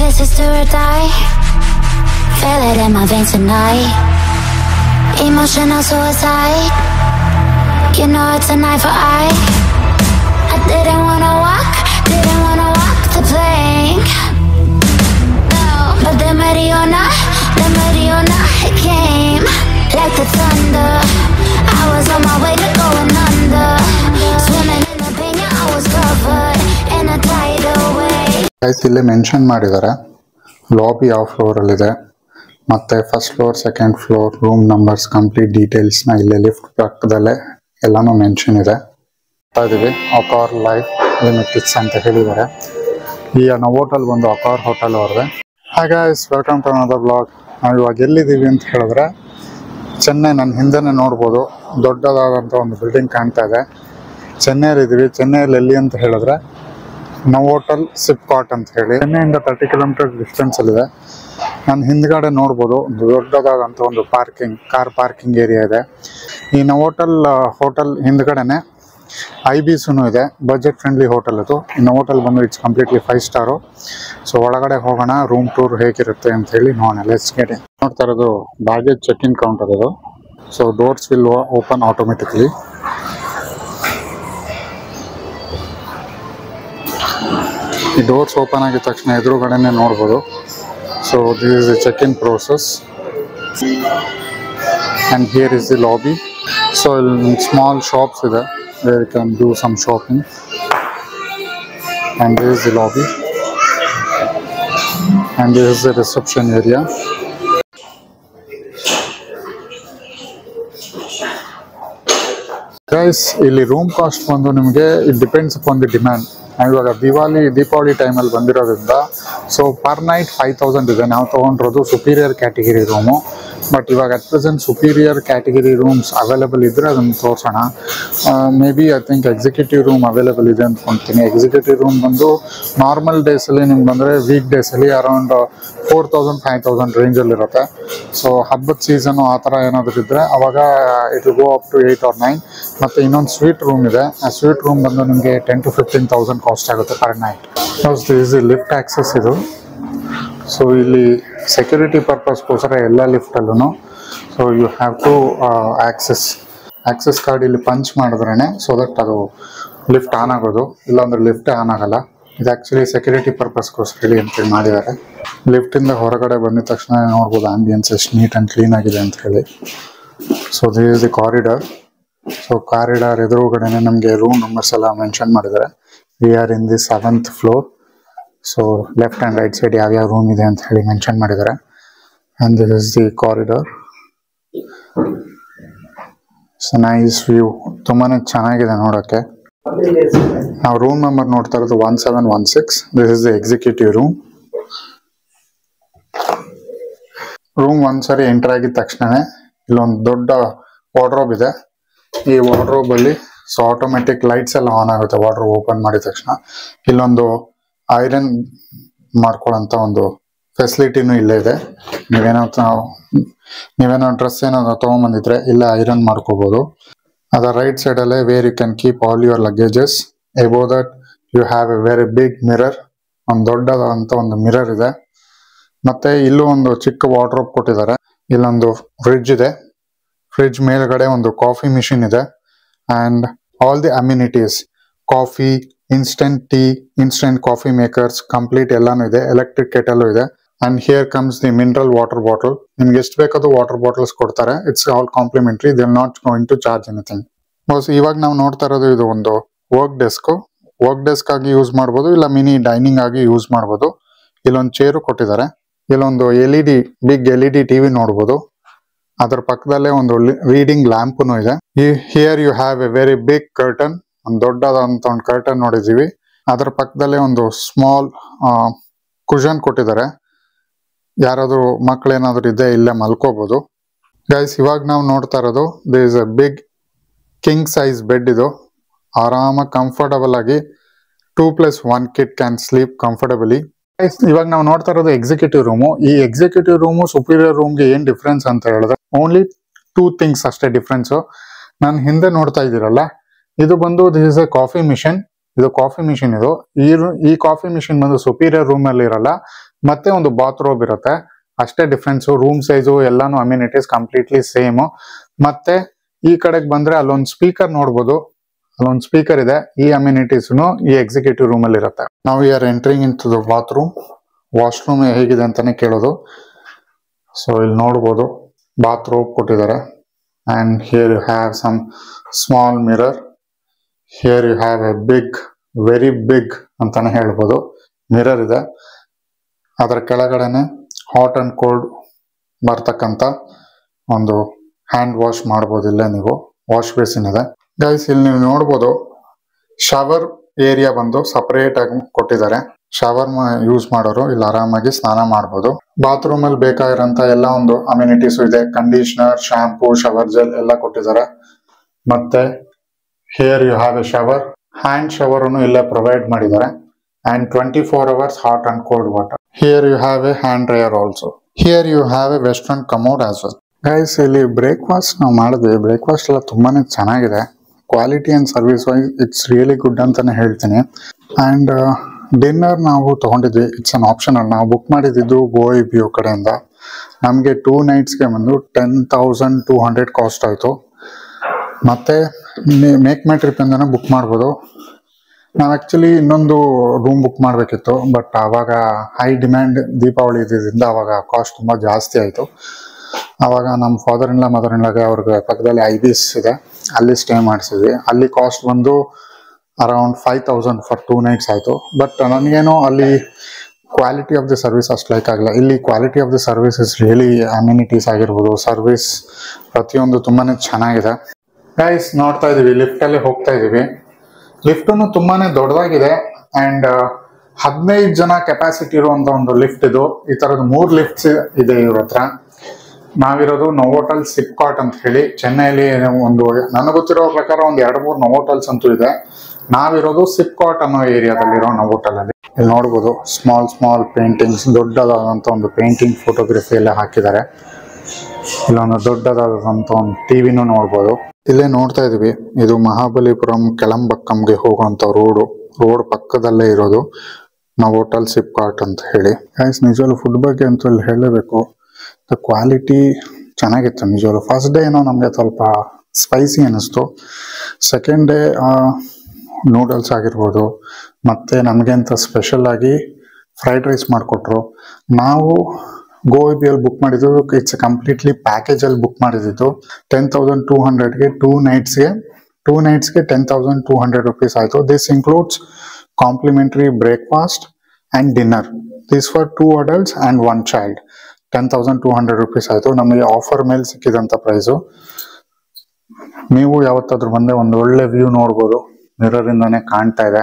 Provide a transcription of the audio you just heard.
this is do or die. Feel it in my veins tonight. Emotional suicide. You know it's a knife for eye. I didn't wanna walk the plank. No, but the Mariona, it came like the thunder. I was on my way to going under. Swimming in the pain, yeah, I was covered in a tidal wave. Guys, ಇಲ್ಲಿ mention ಮಾಡಿದ್ದಾರೆ lobby ಯಾವ floor ಅಲ್ಲಿ ಇದೆ ಮತ್ತೆ first floor second floor room numbers complete details ನ ಇಲ್ಲಿ lift ಪಕ್ಕದಲ್ಲೇ ಎಲ್ಲಾನು ಮೆನ್ಷನ್ ಇದೆ. ಇದೀವಿ ಅಕಾರ್ ಲೈಫ್ ಲಿಮಿಟೆಡ್ಸ್ ಅಂತ ಹೇಳಿದ್ದಾರೆ. ಈ ಹೋಟೆಲ್ ಒಂದು ಅಕಾರ್ ಹೋಟೆಲ್ ಅವ್ರದೆ. Hi guys, welcome to another blog. ನಾವು ಇವಾಗ ಎಲ್ಲಿದ್ದೀವಿ ಅಂತ ಹೇಳಿದ್ರೆ ಚೆನ್ನೈ, ನನ್ನ ಹಿಂದೆನೇ ನೋಡ್ಬೋದು ದೊಡ್ಡದಾದಂಥ ಒಂದು ಬಿಲ್ಡಿಂಗ್ ಕಾಣ್ತಾ ಇದೆ. ಚೆನ್ನೈಲಿದ್ದೀವಿ. ಚೆನ್ನೈಯಲ್ಲಿ ಎಲ್ಲಿ ಅಂತ ಹೇಳಿದ್ರೆ ಹೋಟೆಲ್ ಸಿಪ್ಕಾಟ್ ಅಂತ ಹೇಳಿ ಚೆನ್ನೈಯಿಂದ 30 ಕಿಲೋಮೀಟರ್ ಡಿಸ್ಟೆನ್ಸ್ ಅಲ್ಲಿದೆ. ನಾನು ಹಿಂದ್ಗಡೆ ನೋಡ್ಬೋದು ದೊಡ್ಡದಾದಂಥ ಒಂದು ಕಾರ್ ಪಾರ್ಕಿಂಗ್ ಏರಿಯಾ ಇದೆ. ಈ ಹೋಟೆಲ್ ಹಿಂದ್ಗಡೆನೆ ಐಬಿಸೂನು ಇದೆ. ಬಜೆಟ್ ಫ್ರೆಂಡ್ಲಿ ಹೋಟೆಲ್ ಇದು. ಹೋಟೆಲ್ ಬಂದು ಇಟ್ಸ್ ಕಂಪ್ಲೀಟ್ಲಿ 5 ಸ್ಟಾರು. ಸೊ ಒಳಗಡೆ ಹೋಗೋಣ, ರೂಮ್ ಟೂರ್ ಹೇಗಿರುತ್ತೆ ಅಂತ ಹೇಳಿ ನೋಡೋಣ. Let's get in. ನೋಡ್ತಾ ಇರೋದು ಬ್ಯಾಗೇಜ್ ಚೆಕ್ ಇನ್ ಕೌಂಟರ್ ಇದು. So doors will open automatically. ಈ ಡೋರ್ಸ್ ಓಪನ್ ಆಗಿದ ತಕ್ಷಣ ಎದುರುಗಡೆನೆ ನೋಡ್ಬೋದು. So this is the check in process and here is the lobby. So small shops ಇದೆ where you can do some shopping, and this is the lobby, and this is the reception area. Guys, ಇಲ್ಲಿ room cost ಬಂದು ನಿಮಗೆ it depends upon the demand. ಇವಾಗ ದೀಪಾವಳಿ ಟೈಮಲ್ಲಿ ಬಂದಿರೋದ್ರಿಂದ so per night 5000 ಇದೆ. ನಾವು ತೊಗೊಂಡಿರೋದು superior category room. But ಇವಾಗ at present superior category rooms available ಇದ್ದರೆ ಅದನ್ನು ತೋರಿಸೋಣ. May be I think executive room available ಇದೆ ಅಂದ್ಕೊಳ್ತೀನಿ. ಎಕ್ಸಿಕ್ಯೂಟಿವ್ ರೂಮ್ ಬಂದು ನಾರ್ಮಲ್ ಡೇಸಲ್ಲಿ ನಿಮ್ಗೆ ಬಂದರೆ ವೀಕ್ ಡೇಸಲ್ಲಿ ಅರೌಂಡ್ 4000-5000 ರೇಂಜಲ್ಲಿರುತ್ತೆ. ಸೊ ಹಬ್ಬದ ಸೀಸನು ಆ ಥರ ಏನಾದರೂ ಇದ್ದರೆ ಅವಾಗ it will go up to 8 or 9. ಮತ್ತು ಇನ್ನೊಂದು ಸ್ವೀಟ್ ರೂಮ್ ಇದೆ. ಆ ಸ್ವೀಟ್ ರೂಮ್ ಬಂದು ನಿಮಗೆ 10,000 to 15,000 ಕಾಸ್ಟ್ ಆಗುತ್ತೆ per night. This lift access ಇದು. ಸೊ ಇಲ್ಲಿ ಸೆಕ್ಯೂರಿಟಿ ಪರ್ಪಸ್ಗೋಸ್ಕರ ಎಲ್ಲ ಲಿಫ್ಟಲ್ಲೂ so you have to access card ಇಲ್ಲಿ ಪಂಚ್ ಮಾಡಿದ್ರೇ ಸೊ ದಟ್ ಅದು ಲಿಫ್ಟ್ ಆನ್ ಆಗೋದು. ಇಲ್ಲಾಂದ್ರೆ ಲಿಫ್ಟೇ ಆನ್ ಆಗಲ್ಲ. ಇದು ಆ್ಯಕ್ಚುಲಿ ಸೆಕ್ಯೂರಿಟಿ ಪರ್ಪಸ್ಗೋಸ್ಕರ ಹೇಳಿ ಅಂತೇಳಿ ಮಾಡಿದ್ದಾರೆ. ಲಿಫ್ಟಿಂದ ಹೊರಗಡೆ ಬಂದಿದ ತಕ್ಷಣ ನೋಡ್ಬೋದು ಆಂಬಿಯನ್ಸ್ ಎಷ್ಟು ನೀಟ್ ಆ್ಯಂಡ್ ಕ್ಲೀನ್ ಆಗಿದೆ ಅಂತ ಹೇಳಿ. So this is the corridor. So corridor ಎದುರುಗಡೆನೆ ನಮಗೆ ರೂಮ್ ನಂಬರ್ಸ್ ಎಲ್ಲ ಮೆನ್ಷನ್ ಮಾಡಿದ್ದಾರೆ. We are in the 7th floor. So left and right side ಯಾವ್ಯಾವ ರೂಮ್ ಇದೆ ಅಂತ ಹೇಳಿ ಮೆನ್ಷನ್ ಮಾಡಿದ್ದಾರೆ. And this is the corridor. So nice view, ತುಂಬಾ ಚೆನ್ನಾಗಿದೆ ನೋಡೋಕ್ಕೆ. ನಾವು ರೂಮ್ ನಂಬರ್ ನೋಡ್ತಾ ಇರೋದು 1716. This is the executive room. Room ಒಂದ್ಸರಿ ಎಂಟರ್ ಆಗಿದ ತಕ್ಷಣನೇ ಇಲ್ಲೊಂದು ದೊಡ್ಡ ವಾರ್ಡ್ರೋಬ್ ಇದೆ. ಈ ವಾರ್ಡ್ರೋಬ್ ಅಲ್ಲಿ ಸೊ ಆಟೋಮೆಟಿಕ್ ಲೈಟ್ಸ್ ಎಲ್ಲ ಆನ್ ಆಗುತ್ತೆ ವಾರ್ಡ್ರೋಬ್ ಓಪನ್ ಮಾಡಿದ ತಕ್ಷಣ. ಇಲ್ಲೊಂದು ಐರನ್ ಮಾಡ್ಕೊಳ್ಳೋಂಥ ಒಂದು ಫೆಸಿಲಿಟಿನೂ ಇಲ್ಲೇ ಇದೆ. ನೀವೇನೋ ಡ್ರೆಸ್ ಏನೋ ತೊಗೊಂಬಂದಿದ್ರೆ ಇಲ್ಲೇ ಐರನ್ ಮಾಡ್ಕೋಬೋದು. ಅದರ ರೈಟ್ ಸೈಡಲ್ಲೇ where you can keep all your luggages. Above that you have a very big mirror. ಒಂದು ದೊಡ್ಡದಾದಂಥ ಒಂದು ಮಿರರ್ ಇದೆ. ಮತ್ತೆ ಇಲ್ಲೂ ಒಂದು ಚಿಕ್ಕ ವಾರ್ಡ್ರೋಬ್ ಕೊಟ್ಟಿದ್ದಾರೆ. ಇಲ್ಲೊಂದು ಫ್ರಿಡ್ಜ್ ಇದೆ. ಫ್ರಿಡ್ಜ್ ಮೇಲ್ಗಡೆ ಒಂದು ಕಾಫಿ ಮಿಷಿನ್ ಇದೆ. And all the amenities, coffee, instant tea, instant coffee makers complete ಎಲ್ಲಾನು ಇದೆ. ಎಲೆಕ್ಟ್ರಿಕ್ ಕೆಟಲ್ ಇದೆ. And here comes the mineral water bottle. ನಿಮ್ಗೆ ಎಷ್ಟು ಬೇಕಾದ್ರೂ ವಾಟರ್ ಬಾಟಲ್ಸ್ ಕೊಡ್ತಾರೆ. It's all complimentary. They are not going to charge anything. ಇವಾಗ ನಾವು ನೋಡ್ತಾ ಇರೋದು ಇದು ಒಂದು ವರ್ಕ್ ಡೆಸ್ಕ್ ಆಗಿ ಯೂಸ್ ಮಾಡ್ಬೋದು, ಇಲ್ಲ ಮಿನಿ ಡೈನಿಂಗ್ ಆಗಿ ಯೂಸ್ ಮಾಡ್ಬೋದು. ಇಲ್ಲೊಂದು ಚೇರು ಕೊಟ್ಟಿದ್ದಾರೆ. ಇಲ್ಲೊಂದು ಬಿಗ್ LED ಟಿವಿ ನೋಡ್ಬೋದು. ಅದರ ಪಕ್ಕದಲ್ಲೇ ಒಂದು ರೀಡಿಂಗ್ ಲ್ಯಾಂಪನು ಇದೆ. Here you have a very big curtain. ಒಂದು ದೊಡ್ಡದಾದಂಥ ಒಂದು ಕರ್ಟನ್ ನೋಡಿದೀವಿ. ಅದರ ಪಕ್ಕದಲ್ಲೇ ಒಂದು ಸ್ಮಾಲ್ ಕುಷನ್ ಕೊಟ್ಟಿದ್ದಾರೆ. ಯಾರಾದ್ರೂ ಮಕ್ಳೇನಾದ್ರು ಇದ್ದೇ ಇಲ್ಲೇ ಮಲ್ಕೋಬಹುದು. ಗೈಸ್, ಇವಾಗ ನಾವು ನೋಡ್ತಾ ಇರೋದು this is a big king size bed. ಇದು ಆರಾಮಾಗಿ ಕಂಫರ್ಟಬಲ್ ಆಗಿ 2+1 ಕಿಡ್ ಕ್ಯಾನ್ ಸ್ಲೀಪ್ ಕಂಫರ್ಟಬಲಿ. ಇವಾಗ ನಾವು ನೋಡ್ತಾ ಇರೋದು ಎಕ್ಸಿಕ್ಯೂಟಿವ್ ರೂಮು. ಈ ಎಕ್ಸಿಕ್ಯೂಟಿವ್ ರೂಮು ಸುಪೀರಿಯರ್ ರೂಮ್ಗೆ ಏನ್ ಡಿಫ್ರೆನ್ಸ್ ಅಂತ ಹೇಳಿದ್ರೆ ಓನ್ಲಿ 2 ಥಿಂಗ್ಸ್ ಅಷ್ಟೇ ಡಿಫ್ರೆನ್ಸ್. ನಾನು ಹಿಂದೆ ನೋಡ್ತಾ ಇದ್ದೀರಲ್ಲ, ಇದು ಬಂದು this is a coffee machine. ಇದು ಕಾಫಿ ಮಿಷಿನ್. ಇದು ಈ ಕಾಫಿ ಮಿಷಿನ್ ಬಂದು ಸುಪೀರಿಯರ್ ರೂಮ್ ಅಲ್ಲಿ ಇರಲ್ಲ, ಮತ್ತೆ ಒಂದು ಬಾತ್ರೂಮ್ ಇರುತ್ತೆ, ಅಷ್ಟೇ ಡಿಫ್ರೆನ್ಸ್. ರೂಮ್ ಸೈಜು ಎಲ್ಲಾನು ಅಮ್ಯುನಿಟೀಸ್ ಕಂಪ್ಲೀಟ್ಲಿ ಸೇಮ್. ಮತ್ತೆ ಈ ಕಡೆಗೆ ಬಂದ್ರೆ ಅಲ್ಲೊಂದು ಸ್ಪೀಕರ್ ನೋಡ್ಬೋದು, ಅಲ್ಲೊಂದು ಸ್ಪೀಕರ್ ಇದೆ. ಈ ಅಮ್ಯುನಿಟೀಸ್ ಈ ಎಕ್ಸಿಕ್ಯೂಟಿವ್ ರೂಮ್ ಅಲ್ಲಿ ಇರುತ್ತೆ. ನಾವು are entering in to the bathroom. Washroom ಹೇಗಿದೆ ಅಂತಾನೆ ಕೇಳೋದು. ಸೊ ಇಲ್ಲಿ ನೋಡ್ಬೋದು ಬಾತ್ರೂಮ್ ಕೊಟ್ಟಿದ್ದಾರೆ. And here you have some small mirror. Here you have a big, very big ಅಂತಾನೆ ಹೇಳ್ಬೋದು ಮಿರರ್ ಇದೆ. ಅದರ ಕೆಳಗಡೆನೆ ಹಾಟ್ ಅಂಡ್ ಕೋಲ್ಡ್ ಬರ್ತಕ್ಕಂಥ ಒಂದು ಹ್ಯಾಂಡ್ ವಾಶ್ ಮಾಡ್ಬೋದು. ಇಲ್ಲೇ ನೀವು ವಾಶ್ ಬೇಸಿನ್ ಇದೆ ಗೈಸ್. ಇಲ್ಲಿ ನೀವು ನೋಡ್ಬೋದು ಶವರ್ ಏರಿಯಾ ಬಂದು ಸಪರೇಟ್ ಆಗಿ ಕೊಟ್ಟಿದ್ದಾರೆ. ಶವರ್ ಯೂಸ್ ಮಾಡೋರು ಇಲ್ಲಿ ಆರಾಮಾಗಿ ಸ್ನಾನ ಮಾಡ್ಬೋದು. ಬಾತ್ರೂಮ್ ಅಲ್ಲಿ ಬೇಕಾಗಿರೋಂಥ ಎಲ್ಲ ಒಂದು ಅಮ್ಯುನಿಟೀಸ್ ಇದೆ. ಕಂಡೀಷನರ್, ಶಾಂಪೂ, ಶವರ್ ಜೆಲ್ ಎಲ್ಲ ಕೊಟ್ಟಿದ್ದಾರೆ. ಮತ್ತೆ here you have a shower. Hand shower ಇಲ್ಲೇ ಪ್ರೊವೈಡ್ ಮಾಡಿದ್ದಾರೆ. And 24 hours hot and cold water. Here you have a hand dryer also. Here you have a western commode as well. Guys ಇಲ್ಲಿ breakfast ನಾವು ಮಾಡಿದ್ವಿ. Breakfast ಎಲ್ಲ ತುಂಬಾನೇ ಚೆನ್ನಾಗಿದೆ. Quality and service wise it's really good ಅಂತಾನೆ ಹೇಳ್ತೀನಿ. And dinner ನಾವು ತಗೊಂಡಿದ್ವಿ. It's an optional. ನಾವು ಬುಕ್ ಮಾಡಿದ್ದು ಗೋವಾ ವ್ಯೂ ಕಡೆಯಿಂದ. ನಮಗೆ 2 nightsಗೆ ಬಂದು 10,200 ಕಾಸ್ಟ್ ಆಯಿತು. ಮತ್ತೆ ಮೇಕ್ ಮೈ ಟ್ರಿಪ್ ಇಂದಾನೆ ಬುಕ್ ಮಾಡ್ಬೋದು. ನಾವು ಆ್ಯಕ್ಚುಲಿ ಇನ್ನೊಂದು ರೂಮ್ ಬುಕ್ ಮಾಡಬೇಕಿತ್ತು, ಬಟ್ ಆವಾಗ ಹೈ ಡಿಮ್ಯಾಂಡ್ ದೀಪಾವಳಿ ಇದ್ದಿದ್ದರಿಂದ ಅವಾಗ ಕಾಸ್ಟ್ ತುಂಬ ಜಾಸ್ತಿ ಆಯಿತು. ಆವಾಗ ನಮ್ಮ father in law, mother in ಲಾಗೆ ಅವ್ರಿಗೆ ಪಕ್ಕದಲ್ಲಿ IBS ಇದೆ, ಅಲ್ಲಿ ಸ್ಟೇ ಮಾಡಿಸಿದ್ವಿ. ಅಲ್ಲಿ ಕಾಸ್ಟ್ ಬಂದು ಅರೌಂಡ್ 5,000 ಫಾರ್ 2 nights ಆಯಿತು. ಬಟ್ ನನಗೇನೋ ಅಲ್ಲಿ ಕ್ವಾಲಿಟಿ ಆಫ್ ದಿ ಸರ್ವಿಸ್ ಅಷ್ಟು ಲೈಕ್ ಆಗಲ್ಲ. ಇಲ್ಲಿ quality of the service is really, amenities ಆಗಿರ್ಬೋದು, ಸರ್ವಿಸ್ ಪ್ರತಿಯೊಂದು ತುಂಬಾ ಚೆನ್ನಾಗಿದೆ. ಗೈಸ್ ನೋಡ್ತಾ ಇದ್ದೀವಿ, ಲಿಫ್ಟಲ್ಲಿ ಹೋಗ್ತಾ ಇದ್ದೀವಿ. ಲಿಫ್ಟನ್ನು ತುಂಬಾನೇ ದೊಡ್ಡದಾಗಿದೆ. ಅಂಡ್ 15 ಜನ ಕೆಪಾಸಿಟಿ ಇರುವಂತ ಒಂದು ಲಿಫ್ಟ್ ಇದು. ಈ ತರದ 3 ಲಿಫ್ಟ್ಸ್ ಇದೆ ಇವ್ರ ಹತ್ರ. ನಾವಿರೋದು ನೋವೋಟಲ್ ಸಿಪ್ಕಾಟ್ ಅಂತ ಹೇಳಿ ಚೆನ್ನೈಲಿ ಒಂದು, ನನಗೆ ಗೊತ್ತಿರೋ ಪ್ರಕಾರ ಒಂದು 2-3 ನೋವೋಟಲ್ಸ್ ಅಂತೂ ಇದೆ. ನಾವಿರೋದು ಸಿಪ್ಕಾಟ್ ಅನ್ನೋ ಏರಿಯಾದಲ್ಲಿರೋ ನೋವೋಟಲ್ ಅಲ್ಲಿ. ಇಲ್ಲಿ ನೋಡ್ಬೋದು ಸ್ಮಾಲ್ ಪೇಂಟಿಂಗ್ಸ್, ದೊಡ್ಡದಾದಂತ ಒಂದು ಪೇಂಟಿಂಗ್ ಫೋಟೋಗ್ರಫಿ ಎಲ್ಲ ಹಾಕಿದ್ದಾರೆ. ಇಲ್ಲೊಂದು ದೊಡ್ಡದಾದಂತ ಒಂದು ಟಿವಿನೂ ನೋಡ್ಬೋದು. ಇಲ್ಲೇ ನೋಡ್ತಾ ಇದೀವಿ, ಇದು ಮಹಾಬಲಿಪುರಂ ಕೆಳಂಬಕ್ಕಂಗೆ ಹೋಗುವಂತ ರೋಡ್ ಪಕ್ಕದಲ್ಲೇ ಇರೋದು ನೋವೋಟಲ್ ಸಿಪ್ಕಾಟ್ ಅಂತ ಹೇಳಿ. ಗೈಸ್ ನಿಜವಾಗ್ಲೂ ಫುಡ್ ಬಗ್ಗೆ ಅಂತೂ ಇಲ್ಲಿ ಹೇಳಲೇಬೇಕು. ಕ್ವಾಲಿಟಿ ಚೆನ್ನಾಗಿತ್ತು ನಿಜವಾಗ್ಲೂ. ಫಸ್ಟ್ ಡೇ ಏನೋ ನಮಗೆ ಸ್ವಲ್ಪ ಸ್ಪೈಸಿ ಅನ್ನಿಸ್ತು. ಸೆಕೆಂಡ್ ಡೇ ನೂಡಲ್ಸ್ ಆಗಿರ್ಬೋದು, ಮತ್ತೆ ನಮಗೆ ಅಂತ ಸ್ಪೆಷಲ್ ಆಗಿ ಫ್ರೈಡ್ ರೈಸ್ ಮಾಡಿಕೊಟ್ರು. ನಾವು ಗೋವಿಯಲ್ಲಿ ಬುಕ್ ಮಾಡಿದ್ದು ಇಟ್ಸ್ ಕಂಪ್ಲೀಟ್ಲಿ ಪ್ಯಾಕೇಜ್ ಅಲ್ಲಿ ಬುಕ್ ಮಾಡಿದ್ದು. 10,200ಗೆ 2 nightsಗೆ 10,200 rupees ಆಯಿತು. This includes complementary breakfast and dinner. This for 2 adults and 1 child. 10,200 rupees ಆಯಿತು. ನಮಗೆ ಆಫರ್ ಮೇಲೆ ಸಿಕ್ಕಿದಂಥ ಪ್ರೈಸು. ನೀವು ಯಾವತ್ತಾದ್ರೂ ಬಂದರೆ ಒಂದು ಒಳ್ಳೆ ವ್ಯೂ ನೋಡ್ಬೋದು, ಮಿರರ್ ಇಂದಾನೆ ಕಾಣ್ತಾ ಇದೆ.